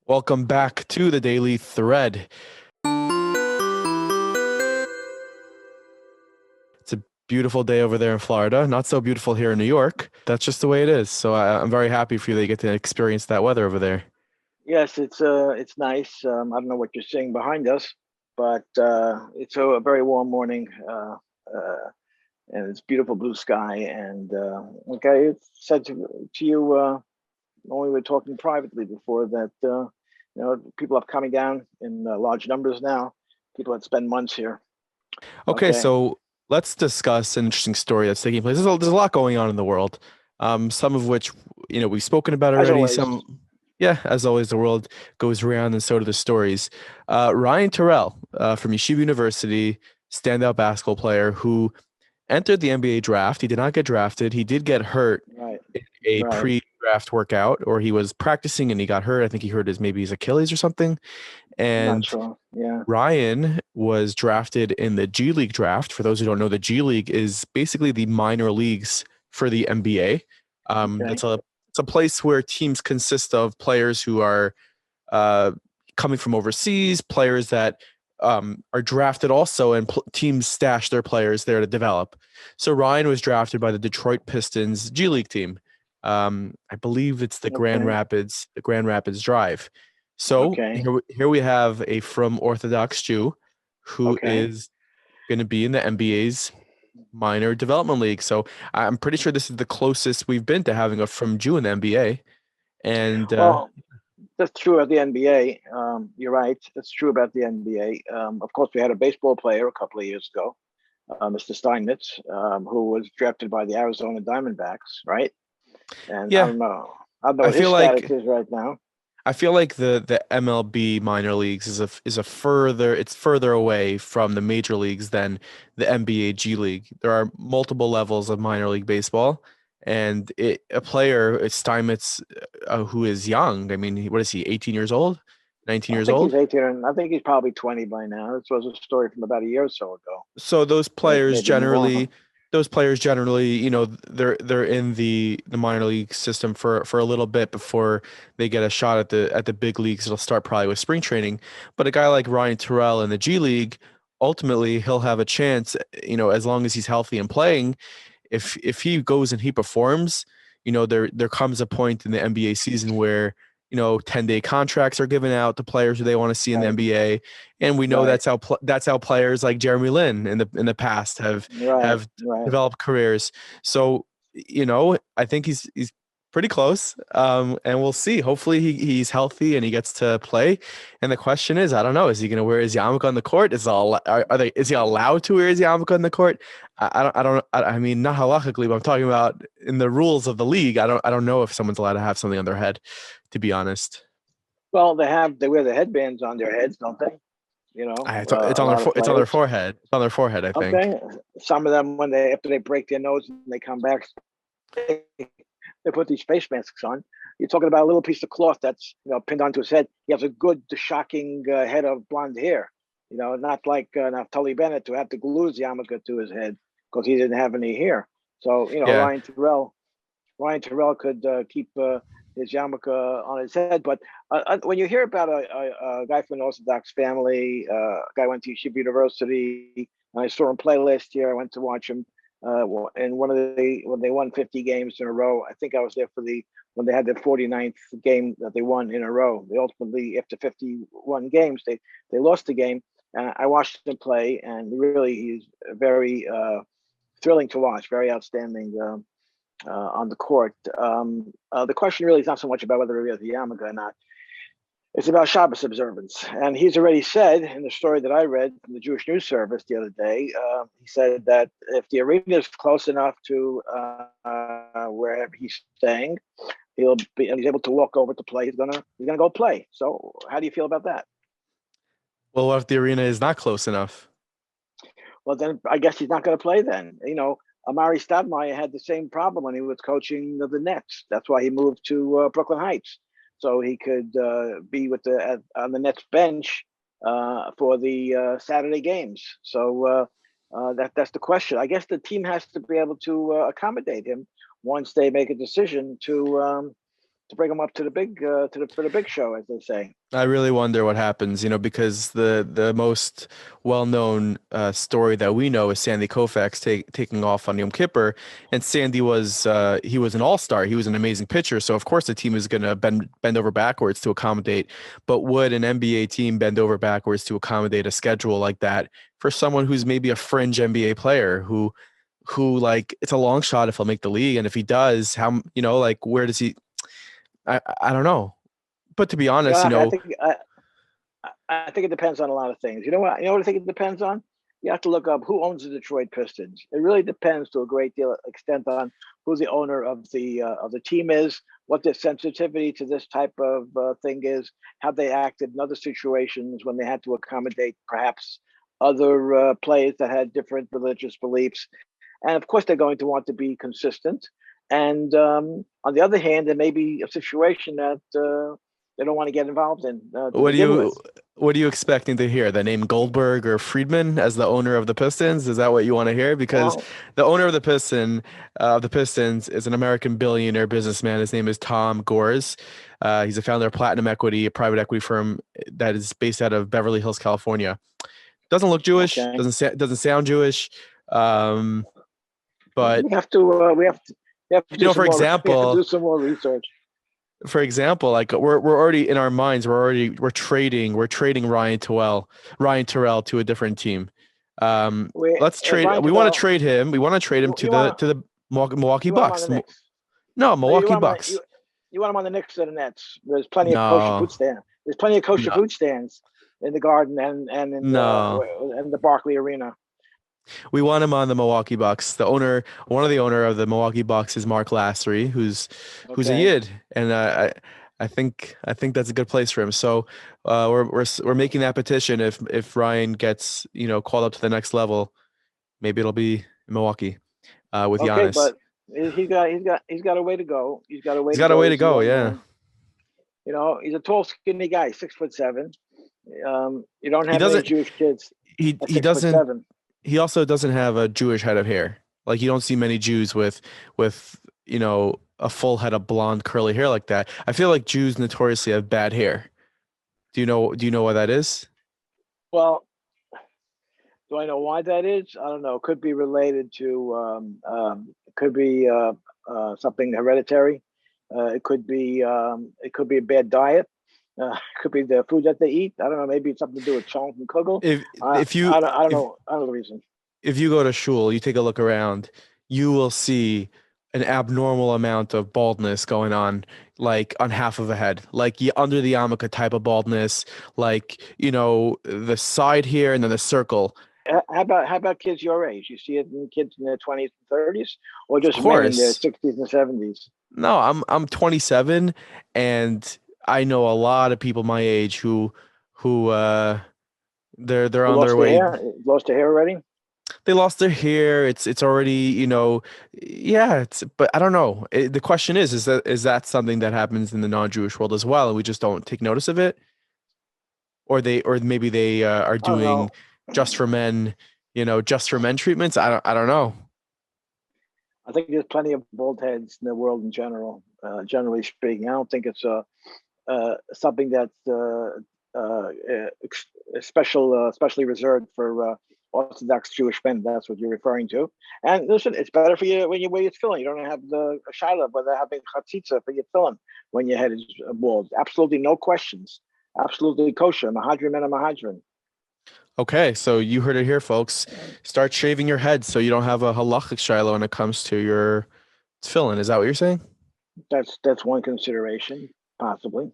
Welcome back to the Daily Thread. It's a beautiful day over there in Florida. Not so beautiful here in New York. That's just the way it is. So I'm very happy for you that you get to experience that weather over there. Yes, it's nice. I don't know what you're seeing behind us, but it's a very warm morning, and it's beautiful blue sky. And like I said to you when we were talking privately before, that people are coming down in large numbers now. People that spend months here. Okay, Okay, so let's discuss an interesting story that's taking place. There's a lot going on in the world. Some of which, we've spoken about as already. always. Yeah, as always, the world goes around and so do the stories. Ryan Turell from Yeshiva University, standout basketball player who entered the NBA draft. He did not get drafted. He did get hurt Right, in a right. pre-draft workout, or he was practicing and he got hurt. I think he hurt his Achilles or something. I'm not And sure. Yeah. Ryan was drafted in the G League draft. For those who don't know, the G League is basically the minor leagues for the NBA. Okay. It's a place where teams consist of players who are uh, coming from overseas, players that are drafted also, and teams stash their players there to develop. So Ryan was drafted by the Detroit Pistons G League team. I believe it's Okay. The Grand Rapids Drive. So Okay. here we have a from Orthodox Jew who Okay. is going to be in the NBA's minor development league. So I'm pretty sure this is the closest we've been to having a from Jew in the NBA. And Well, that's true about the NBA. You're right. That's true about the NBA. Of course, we had a baseball player a couple of years ago, Mr. Steinmetz, who was drafted by the Arizona Diamondbacks, right? And I yeah, don't know. I don't know I what his feel status like is right now. the MLB minor leagues is a further it's further away from the major leagues than the NBA G League. There are multiple levels of minor league baseball, and a player, Steinmetz, who is young. I mean, what is he? 18 years old, 19 I years think he's old. 18, and I think he's probably 20 by now. This was a story from about a year or so ago, So maybe more. those players generally, they're in the minor league system for a little bit before they get a shot at the big leagues. It'll start probably with spring training. But a guy like Ryan Turell in the G League, ultimately he'll have a chance, as long as he's healthy and playing. If he goes and he performs, there comes a point in the NBA season where 10-day contracts are given out to players who they want to see in the Right, NBA, and we know right, that's how players like Jeremy Lin in the past right, have right. developed careers. So I think he's pretty close, and we'll see. Hopefully he's healthy and he gets to play. And the question is, I don't know, is he going to wear his yarmulke on the court? Is he allowed to wear his yarmulke on the court? I mean, not halachically, but I'm talking about in the rules of the league. I don't know if someone's allowed to have something on their head, to be honest. Well, they wear the headbands on their heads, don't they? It's A on their lot of it's on their players. forehead. It's on their forehead, I think. Okay, some of them when they after they break their nose and they come back, they put these face masks on. You're talking about a little piece of cloth that's pinned onto his head. He has a good, shocking head of blonde hair. Not like Naftali Bennett who had to glue his yarmulke to his head because he didn't have any hair. So Yeah. Ryan Turell could keep his yarmulke on his head. But when you hear about a guy from an Orthodox family, a guy went to Yeshiva University, and I saw him play last year. I went to watch him in when they won 50 games in a row. I think I was there for the when they had their 49th game that they won in a row. They ultimately, after 51 games, they lost the game. And I watched him play, and really, he's very thrilling to watch, very outstanding on the court. The question really is not so much about whether he has the yarmulke or not. It's about Shabbos observance. And he's already said in the story that I read from the Jewish News Service the other day, he said that if the arena is close enough to where he's staying, he's able to walk over to play. He's gonna go play. So how do you feel about that? Well, what if the arena is not close enough? Well, then I guess he's not going to play then. Amari Stoudemire had the same problem when he was coaching the Nets. That's why he moved to Brooklyn Heights, so he could be on the Nets bench for the Saturday games. So that's the question. I guess the team has to be able to accommodate him once they make a decision to bring them up to the big for the big show, as they say. I really wonder what happens, because the most well-known story that we know is Sandy Koufax taking off on Yom Kippur, and Sandy was he was an all-star. He was an amazing pitcher, so of course the team is going to bend over backwards to accommodate. But would an NBA team bend over backwards to accommodate a schedule like that for someone who's maybe a fringe NBA player who like it's a long shot if he'll make the league, and if he does, how like where does he? I don't know. But to be honest, I think it depends on a lot of things. You know what? You know what I think it depends on? You have to look up who owns the Detroit Pistons. It really depends to a great deal extent on who the owner of the team is, what their sensitivity to this type of thing is, how they acted in other situations when they had to accommodate perhaps other players that had different religious beliefs, and of course they're going to want to be consistent. And on the other hand, there may be a situation that they don't want to get involved in to what do begin with. what are you expecting to hear? The name Goldberg or Friedman as the owner of the Pistons? Is that what you want to hear? Because Well, the owner of the Pistons is an American billionaire businessman. His name is Tom Gores. He's a founder of Platinum Equity, a private equity firm that is based out of Beverly Hills, California. Doesn't look Jewish. okay. Doesn't sound Jewish. Um, but We have to do for some more. We have to do example, some more research. like we're already in our minds, we're trading Ryan Turell to a different team. Let's trade. Ryan We want to Turell, trade him. We want to trade him you to the Milwaukee you want him on Bucks. the Knicks? No, No, Milwaukee Bucks. you want him on the Knicks or the Nets? There's plenty of kosher No, food stands. There's plenty of kosher no, food stands in the Garden and no. in the Barclay Arena. We want him on the Milwaukee Bucks. One of the owner of the Milwaukee Bucks is Mark Lassery, who's a Okay. Yid, and I think that's a good place for him. So we're making that petition. If Ryan gets called up to the next level, maybe it'll be in Milwaukee with Okay, Giannis. but he's got a way to go. He's got a way He's to got a go. way to He's a go. young Yeah, man. He's a tall, skinny guy, 6'7". You don't he have many doesn't. Jewish kids at He six foot doesn't. seven. He also doesn't have a Jewish head of hair. Like you don't see many Jews with a full head of blonde curly hair like that. I feel like Jews notoriously have bad hair. Do you know why that is? Well, do I know why that is? I don't know. It could be related to it could be something hereditary. It could be a bad diet. It could be the food that they eat. I don't know. Maybe it's something to do with chonk and kugel. If I if you I don't if know. I don't know the reason. if you go to shul, you take a look around, you will see an abnormal amount of baldness going on, like on half of a head, like under the yarmulke type of baldness, like the side here and then the circle. How about kids your age? You see it in kids in their 20s and 30s, or Of just men in their course. 60s and 70s No, I'm 27 and I know a lot of people my age who they're who on their way. lost their hair already? They lost their hair. It's already, yeah, but I don't know. The question is that something that happens in the non-Jewish world as well and we just don't take notice of it? Or maybe they are I don't doing know. just for men treatments. I don't know. I think there's plenty of bald heads in the world in general. Generally speaking, I don't think it's something that's especially reserved for Orthodox Jewish men. That's what you're referring to. And listen, it's better for you when you wear your tefillin. You don't have the shaila whether having chatzitza for your tefillin when your head is bald. Absolutely no questions. Absolutely kosher. Mahadrim and a mahadrim. Okay, so you heard it here, folks. Start shaving your head so you don't have a halachic shiloh when it comes to your tefillin. Is that what you're saying? That's one consideration, possibly.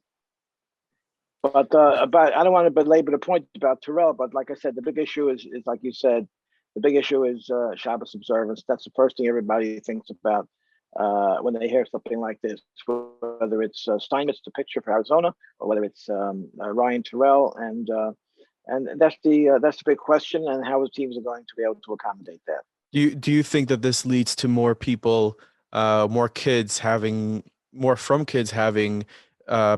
But I don't want to belabor the point about Terrell. But like I said, the big issue is like you said, the big issue is Shabbos observance. That's the first thing everybody thinks about when they hear something like this, whether it's Steinmetz, the pitcher for Arizona, or whether it's Ryan Turell, and that's the big question, and how the teams are going to be able to accommodate that. Do you think that this leads to more people, more from kids having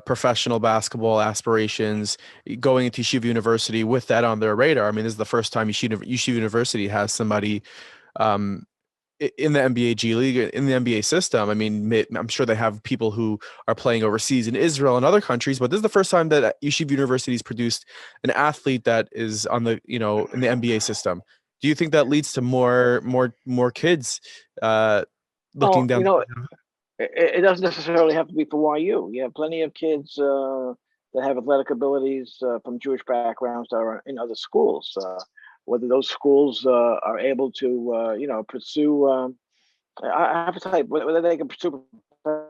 professional basketball aspirations, going into Yeshiva University with that on their radar? I mean, this is the first time Yeshiva University has somebody um, in the NBA G League, in the NBA system. I mean, I'm sure they have people who are playing overseas in Israel and other countries, but this is the first time that Yeshiva University has produced an athlete that is on the, in the NBA system. Do you think that leads to more kids looking Oh, down? it doesn't necessarily have to be for YU. You have plenty of kids that have athletic abilities from Jewish backgrounds that are in other schools. Whether those schools are able to, pursue, I have to tell you, whether they can pursue a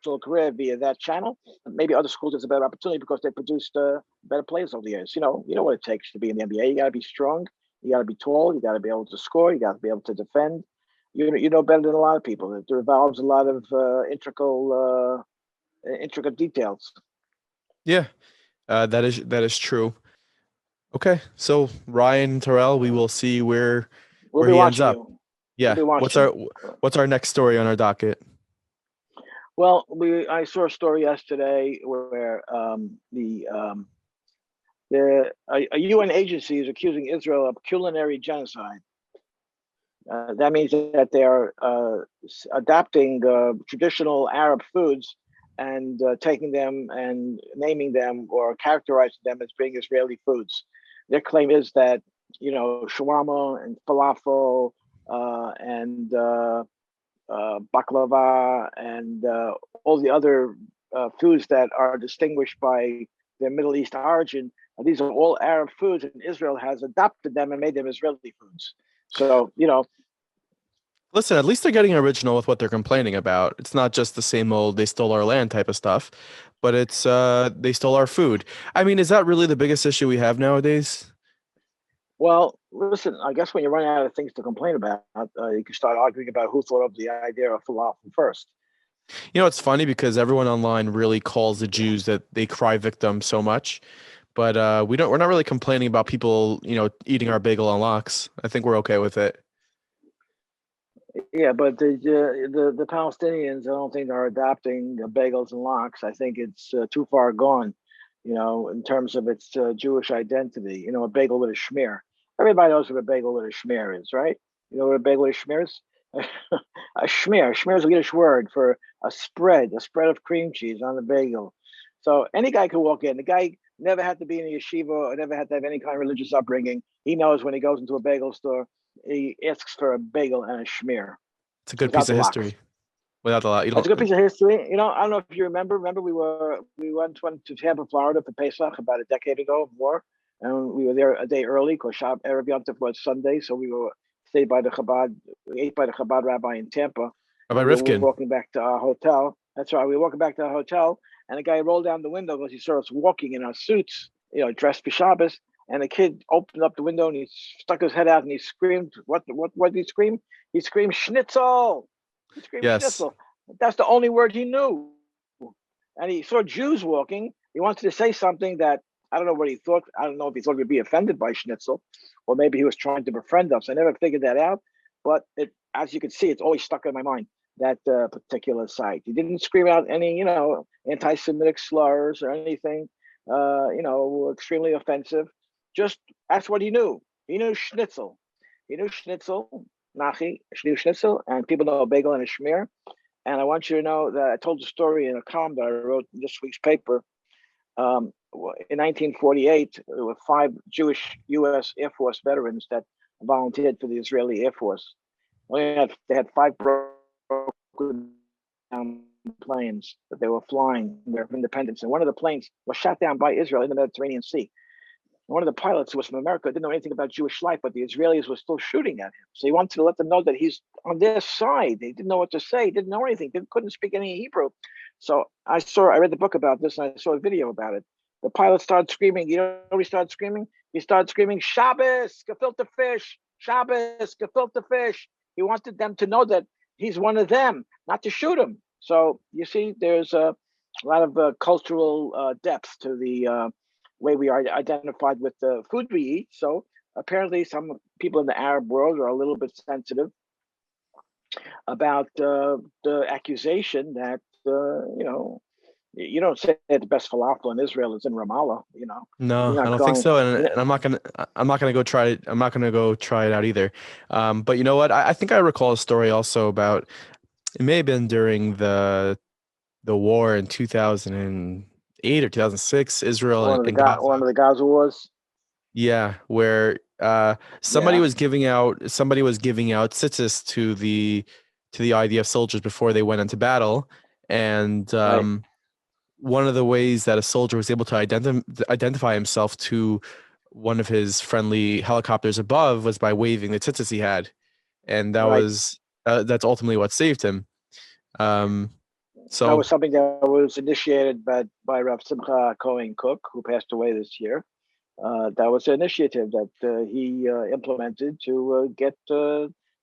professional career via that channel. Maybe other schools it's a better opportunity because they produced better players over the years. You know what it takes to be in the NBA. You got to be strong. You got to be tall. You got to be able to score. You got to be able to defend. You know better than a lot of people. It involves a lot of intricate details. Yeah, that is true. Okay, so Ryan Terrell, we will see We'll where be he ends watching up. you. We'll Yeah, be what's watching our you. what's our next story on our docket? Well, I saw a story yesterday where a UN agency is accusing Israel of culinary genocide. That means that they are adapting traditional Arab foods and taking them and naming them or characterizing them as being Israeli foods. Their claim is that shawarma and falafel and baklava and all the other foods that are distinguished by their Middle East origin. These are all Arab foods, and Israel has adopted them and made them Israeli foods. So, Listen, at least they're getting original with what they're complaining about. It's not just the same old they stole our land type of stuff, but it's they stole our food. I mean, is that really the biggest issue we have nowadays? well, listen, I guess when you run out of things to complain about, you can start arguing about who thought of the idea of falafel first. It's funny because everyone online really calls the Jews that they cry victim so much, but we're not really complaining about people, eating our bagel on lox. I think we're okay with it. Yeah, but the Palestinians, I don't think they're adopting bagels and lox. I think it's too far gone, in terms of its Jewish identity. A bagel with a schmear. Everybody knows what a bagel with a schmear is, right? You know what a bagel with a schmear is? A schmear. Schmear is a Yiddish word for a spread of cream cheese on the bagel. So any guy can walk in. The guy never had to be in a yeshiva or never had to have any kind of religious upbringing. He knows when he goes into a bagel store, he asks for a bagel and a schmear It's a good without piece the of lox. history. Without a lot, you That's don't. a good piece of history. I don't know if you remember. Remember, we went to Tampa, Florida for Pesach about a decade ago or more, and we were there a day early because Erev Yom Tov was Sunday, so we were stayed by the Chabad. We ate by the Chabad rabbi in Tampa, About and we were Rifkin. walking back to our hotel. That's right. We were walking back to our hotel, and a guy rolled down the window because he saw us walking in our suits, dressed for Shabbos. And the kid opened up the window and he stuck his head out and he screamed, what did he scream? He screamed, Schnitzel! He screamed, Yes. Schnitzel. That's the only word he knew. And he saw Jews walking. He wanted to say something that I don't know what he thought. I don't know if he thought we'd be offended by Schnitzel, or maybe he was trying to befriend us. I never figured that out. But as you can see, it's always stuck in my mind, that particular site. He didn't scream out any, anti-Semitic slurs or anything, extremely offensive. Just that's what he knew. He knew Schnitzel. He knew Schnitzel, Nachi, Schnitzel, and people know bagel and a schmear. And I want you to know that I told the story in a column that I wrote in this week's paper. In 1948, there were 5 Jewish U.S. Air Force veterans that volunteered for the Israeli Air Force. They had 5 broken down planes that they were flying their independence, and one of the planes was shot down by Israel in the Mediterranean Sea. One of the pilots who was from America didn't know anything about Jewish life, but the Israelis were still shooting at him. So he wanted to let them know that he's on their side. They didn't know what to say, didn't know anything, couldn't speak any Hebrew. So I read the book about this and I saw a video about it. The pilot started screaming. You know what he started screaming? He started screaming, Shabbos, gefilte fish, Shabbos, gefilte fish. He wanted them to know that he's one of them, not to shoot him. So you see, there's a lot of cultural depth to the way we are identified with the food we eat. So apparently some people in the Arab world are a little bit sensitive about the accusation that, You don't say the best falafel in Israel is in Ramallah. No, You're I not don't think going. so, and I'm not gonna go try it. I'm not gonna go try it out either. But you know what? I think I recall a story also about it may have been during the war in 2008 or 2006, Israel and One Gaza. of the Gaza wars. Yeah, where Yeah, somebody was giving out tzitzis to the IDF soldiers before they went into battle, and right, one of the ways that a soldier was able to identify himself to one of his friendly helicopters above was by waving the tzitzis he had, and right. that's ultimately what saved him. Um, That so was something that was initiated by Rav Simcha Cohen Cook, who passed away this year. That was an initiative that he implemented to get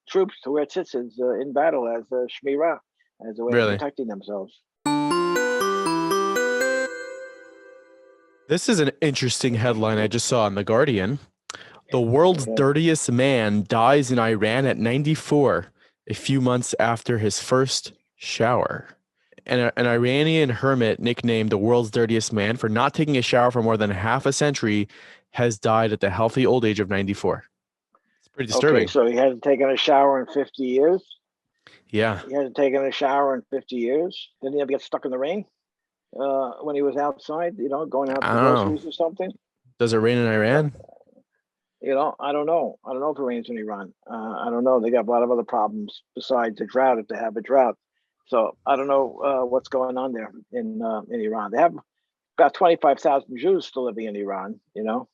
troops to wear tzitzis in battle as a shmirah, as a way of really, protecting themselves. this is an interesting headline I just saw in The Guardian. The world's Okay. dirtiest man dies in Iran at 94, a few months after his first shower. An Iranian hermit nicknamed the world's dirtiest man for not taking a shower for more than half a century has died at the healthy old age of 94. It's pretty Okay, disturbing. so he hasn't taken a shower in 50 years. Yeah. He hasn't taken a shower in 50 years. Didn't he ever get stuck in the rain when he was outside, going out I for don't know. groceries or something? Does it rain in Iran? I don't know. I don't know if it rains in Iran. I don't know. They got a lot of other problems besides the drought if they have a drought. So I don't know what's going on there in Iran. They have about 25,000 Jews still living in Iran.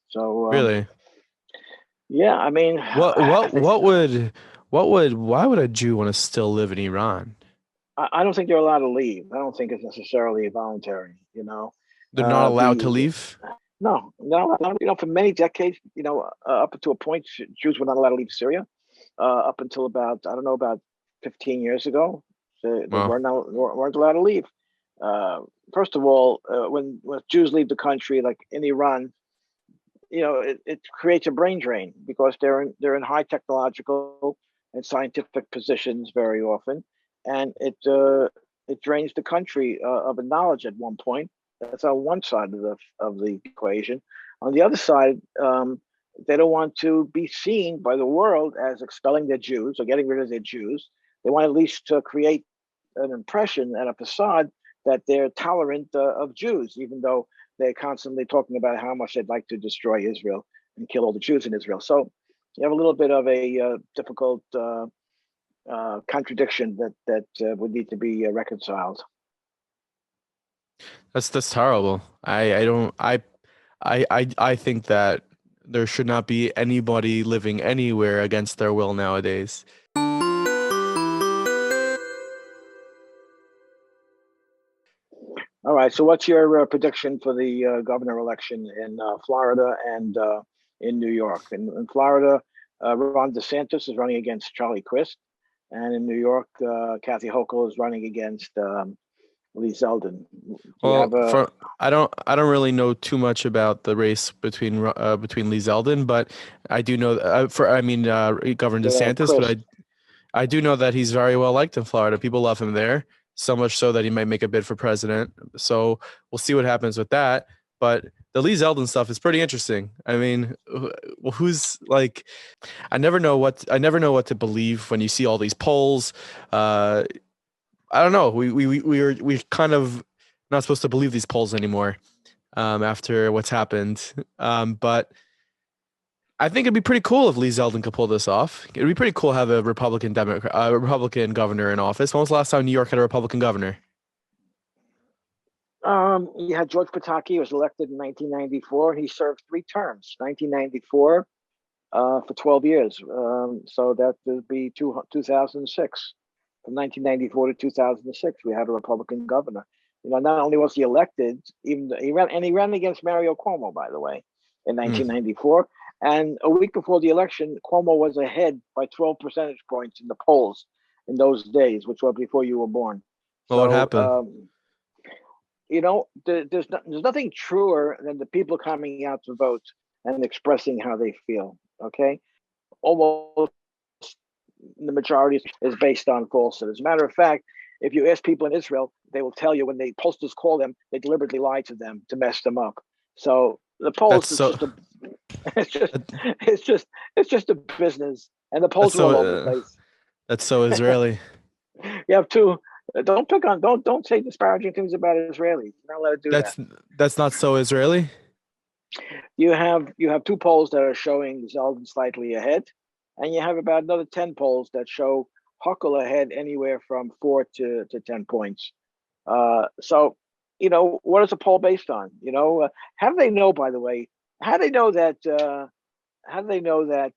So Really? yeah, I mean, What I what think what would why would a Jew want to still live in Iran? I don't think they're allowed to leave. I don't think it's necessarily voluntary. They're not allowed to The leave? No, no, for many decades, up until a point, Jews were not allowed to leave Syria. Up until about, I don't know, about 15 years ago, they Well, weren't allowed to leave. Uh, First of all, when Jews leave the country, like in Iran, it creates a brain drain because they're in high technological and scientific positions very often, and it drains the country of a knowledge at one point. That's on one side of the equation. On the other side, they don't want to be seen by the world as expelling their Jews or getting rid of their Jews. They want at least to create an impression and a facade that they're tolerant of Jews, even though they're constantly talking about how much they'd like to destroy Israel and kill all the Jews in Israel. So you have a little bit of a difficult contradiction that would need to be reconciled. that's terrible. I don't I think that there should not be anybody living anywhere against their will nowadays. All right. So, what's your prediction for the governor election in Florida and in New York? In Florida, Ron DeSantis is running against Charlie Crist, and in New York, Kathy Hochul is running against Lee Zeldin. Do you Well, have a for I don't really know too much about the race between Lee Zeldin, but I do know for I mean Governor DeSantis, but Crist? I do know that he's very well liked in Florida. People love him there, so much so that he might make a bid for president. So we'll see what happens with that. But the Lee Zeldin stuff is pretty interesting. I mean, who's like, I never know what to believe when you see all these polls. Uh, I don't know. We're kind of not supposed to believe these polls anymore after what's happened. But I think it'd be pretty cool if Lee Zeldin could pull this off. It'd be pretty cool to have a Republican governor in office. When was the last time New York had a Republican governor? You had George Pataki was elected in 1994. He served 3 terms, 1994 for 12 years. So that would be 2006. From 1994 to 2006, we had a Republican governor. Not only was he elected, even he ran against Mario Cuomo, by the way, in Hmm. 1994. And a week before the election, Cuomo was ahead by 12 percentage points in the polls in those days, which was before you were born. Well, what So happened? there's nothing truer than the people coming out to vote and expressing how they feel. Okay, almost the majority is based on falsehood. As a matter of fact, if you ask people in Israel, they will tell you when the pollsters call them, they deliberately lie to them to mess them up. So the That's polls, it's so just a, it's just, that- it's just a business, and the that's polls are so all over the place. that's so Israeli. You have to don't pick on, don't say disparaging things about Israelis. You're not allowed to do that. That's that's not so Israeli. You have two polls that are showing Zeldin slightly ahead, and you have about another 10 polls that show Huckle ahead anywhere from 4 to 10 points. So, what is a poll based on? How do they know, by the way, how do they know that,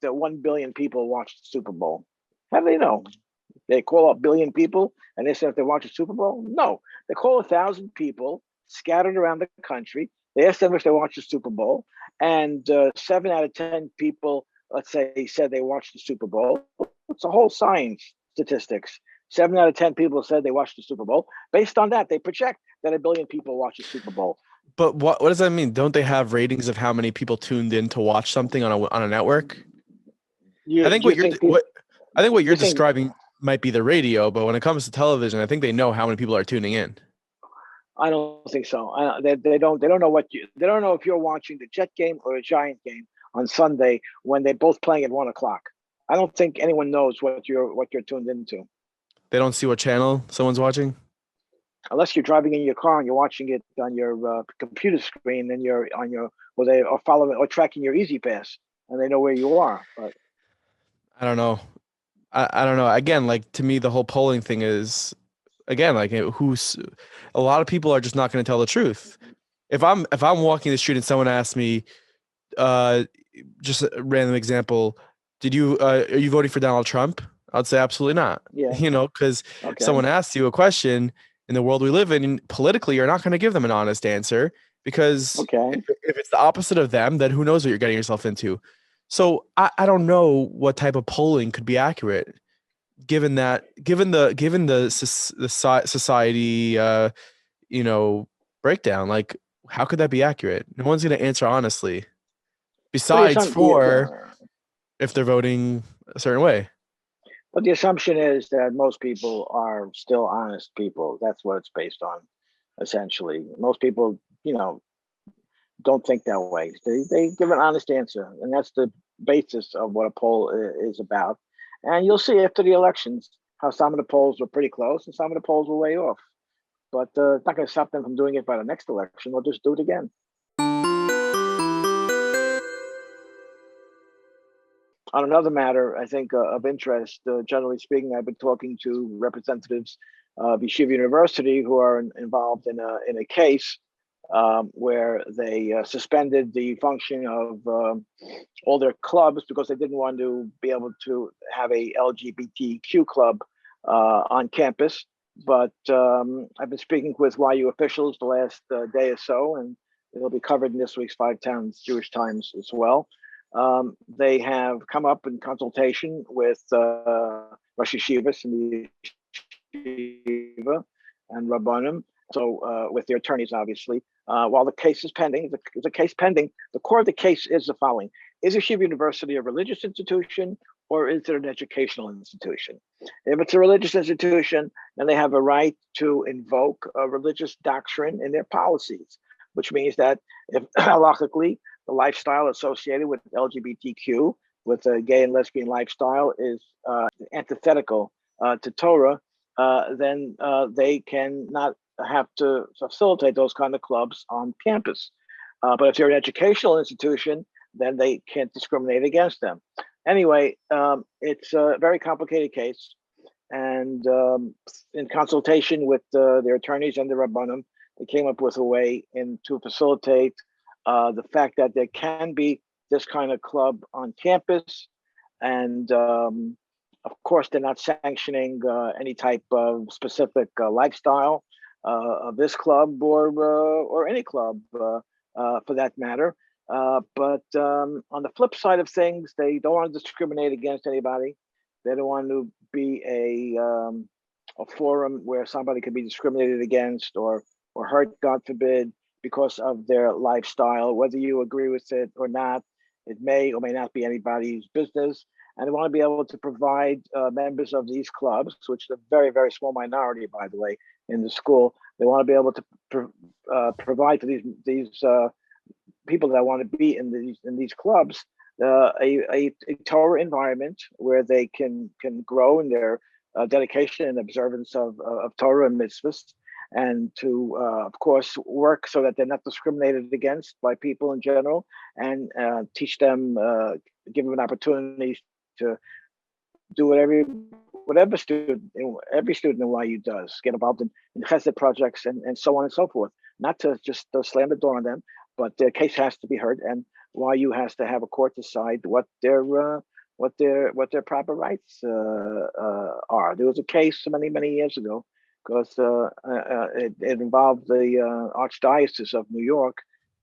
1 billion people watched the Super Bowl? How do they know? They call up billion people and they say if they watch the Super Bowl? No, they call 1,000 people scattered around the country. They ask them if they watch the Super Bowl, and 7 out of 10 people, let's say, said they watched the Super Bowl. It's a whole science statistics. 7 out of 10 people said they watched the Super Bowl. Based on that, they project that 1 billion people watch the Super Bowl. But what does that mean? Don't they have ratings of how many people tuned in to watch something on a network? I You think do you think people? what I think what you're You think? describing might be the radio, but when it comes to television, I think they know how many people are tuning in. I don't think so. They don't. They don't know what you. They don't know if you're watching the Jet game or a Giant game on Sunday when they're both playing at 1 o'clock. I don't think anyone knows what you're tuned into, They don't see what channel someone's watching. unless you're driving in your car and you're watching it on your computer screen. And you're on your, or they are following or tracking your Easy Pass, and they know where you are. But I don't know. I don't know. Again, like to me, the whole polling thing is again like who's a lot of people are just not going to tell the truth. If I'm walking the street and someone asks me, uh, just a random example, are you voting for Donald Trump? I'd say absolutely not. yeah, Because okay, someone asks you a question in the world we live in, politically, you're not going to give them an honest answer because okay. if it's the opposite of them, then who knows what you're getting yourself into. So I don't know what type of polling could be accurate given the society breakdown. Like how could that be accurate? No one's going to answer honestly But the besides assumption, the, for the, if they're voting a certain way. but the assumption is that most people are still honest people. That's what it's based on, essentially. Most people, don't think that way. They give an honest answer, and that's the basis of what a poll is about. And you'll see after the elections how some of the polls were pretty close and some of the polls were way off. But it's not going to stop them from doing it by the next election. They'll just do it again. On another matter, I think of interest, generally speaking, I've been talking to representatives of Yeshiva University who are involved in a case where they suspended the function of all their clubs because they didn't want to be able to have a LGBTQ club on campus. But I've been speaking with YU officials the last day or so, and it'll be covered in this week's Five Towns Jewish Times as well. They have come up in consultation with Rosh Yeshivas and the Yeshiva and Rabbanim, so with their attorneys, obviously. While the case is pending, the case pending. The core of the case is the following: is Yeshiva University a religious institution or is it an educational institution? If it's a religious institution, then they have a right to invoke a religious doctrine in their policies, which means that if halachically the lifestyle associated with LGBTQ, with a gay and lesbian lifestyle, is antithetical to Torah, then they can not have to facilitate those kind of clubs on campus. But if you're an educational institution, then they can't discriminate against them. Anyway, it's a very complicated case. And in consultation with their attorneys and the Rabbanim, they came up with a way to facilitate the fact that there can be this kind of club on campus. And of course, they're not sanctioning any type of specific lifestyle of this club or any club for that matter. But on the flip side of things, they don't want to discriminate against anybody. They don't want to be a forum where somebody could be discriminated against or hurt, God forbid, because of their lifestyle, whether you agree with it or not. It may or may not be anybody's business. And they want to be able to provide members of these clubs, which is a very, very small minority, by the way, in the school. They want to be able to provide for these people that want to be in these clubs a Torah environment where they can grow in their dedication and observance of Torah and mitzvahs, and to of course work so that they're not discriminated against by people in general, and teach them, give them an opportunity to do whatever every student in YU does, get involved in chesed projects and so on and so forth. Not to just slam the door on them, but their case has to be heard, and YU has to have a court decide what their proper rights are. There was a case many years ago, because it involved the Archdiocese of New York,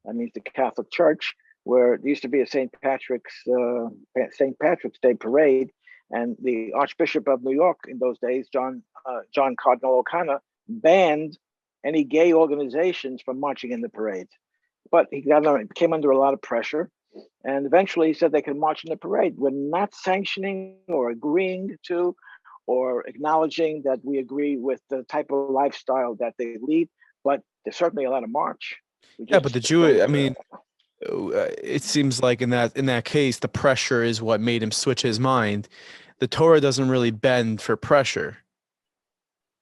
I mean the Catholic Church, where there used to be a St. Patrick's Day parade, and the Archbishop of New York in those days, John Cardinal O'Connor, banned any gay organizations from marching in the parade. But he came under a lot of pressure, and eventually he said they can march in the parade. We're not sanctioning or agreeing to or acknowledging that we agree with the type of lifestyle that they lead, but they're certainly allowed to march. Yeah, but the Jew, I mean, it seems like in that case, the pressure is what made him switch his mind. The Torah doesn't really bend for pressure.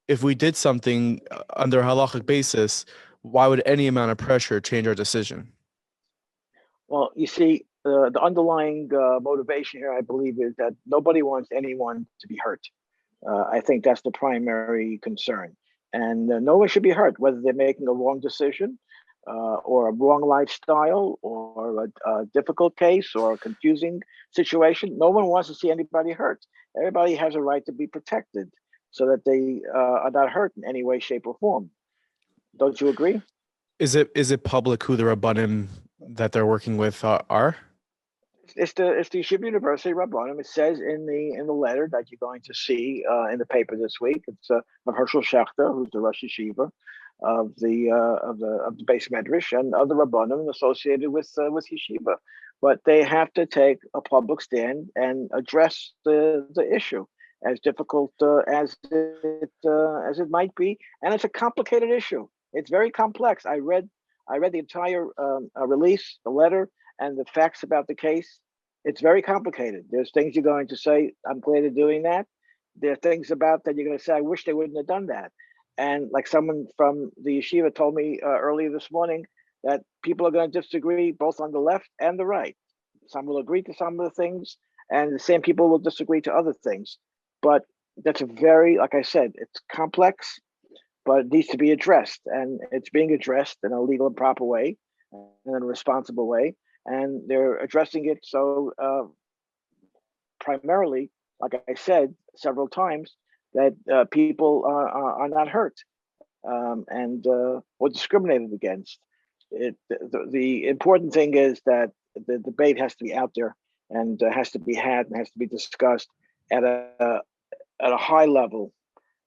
If we did something under a halachic basis, why would any amount of pressure change our decision? Well, you see, the underlying motivation here, I believe, is that nobody wants anyone to be hurt. I think that's the primary concern. And no one should be hurt, whether they're making a wrong decision or a wrong lifestyle or a difficult case or a confusing situation. No one wants to see anybody hurt. Everybody has a right to be protected so that they are not hurt in any way, shape, or form. Don't you agree? Is it public who the Rabbanim that they're working with are? It's the Yeshiva University Rabbanim. It says in the letter that you're going to see in the paper this week. It's of Herschel Schachter, who's the Rosh Yeshiva of the Beis Medrash, and other Rabbanim associated with Yeshiva. But they have to take a public stand and address the issue, as difficult as it might be, and it's a complicated issue. It's very complex. I read the entire release, the letter, and the facts about the case. It's very complicated. There's things you're going to say, I'm glad they're doing that. There are things about that you're going to say, I wish they wouldn't have done that. And like someone from the yeshiva told me earlier this morning, that people are going to disagree both on the left and the right. Some will agree to some of the things, and the same people will disagree to other things. But that's a very, like I said, it's complex, but it needs to be addressed, and it's being addressed in a legal and proper way, and in a responsible way. And they're addressing it so primarily, like I said several times, that people are not hurt or discriminated against. The important thing is that the debate has to be out there and has to be had and has to be discussed at a high level,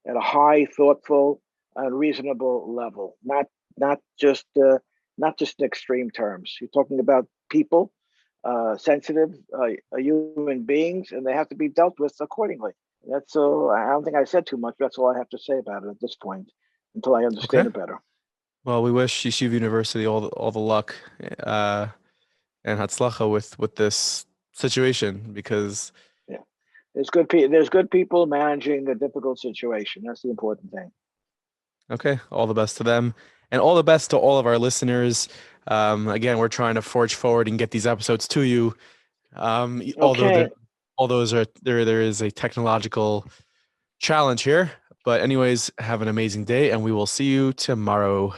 at a high, thoughtful, and reasonable level, not just in extreme terms. You're talking about people, sensitive human beings, and they have to be dealt with accordingly. That's all. I don't think I said too much. That's all I have to say about it at this point, until I understand it better. Well, we wish Yeshiva University all the luck and hatzlacha with this situation, because there's good people managing a difficult situation. That's the important thing. Okay, all the best to them, and all the best to all of our listeners. Again, we're trying to forge forward and get these episodes to you. Although there is a technological challenge here. But anyways, have an amazing day, and we will see you tomorrow.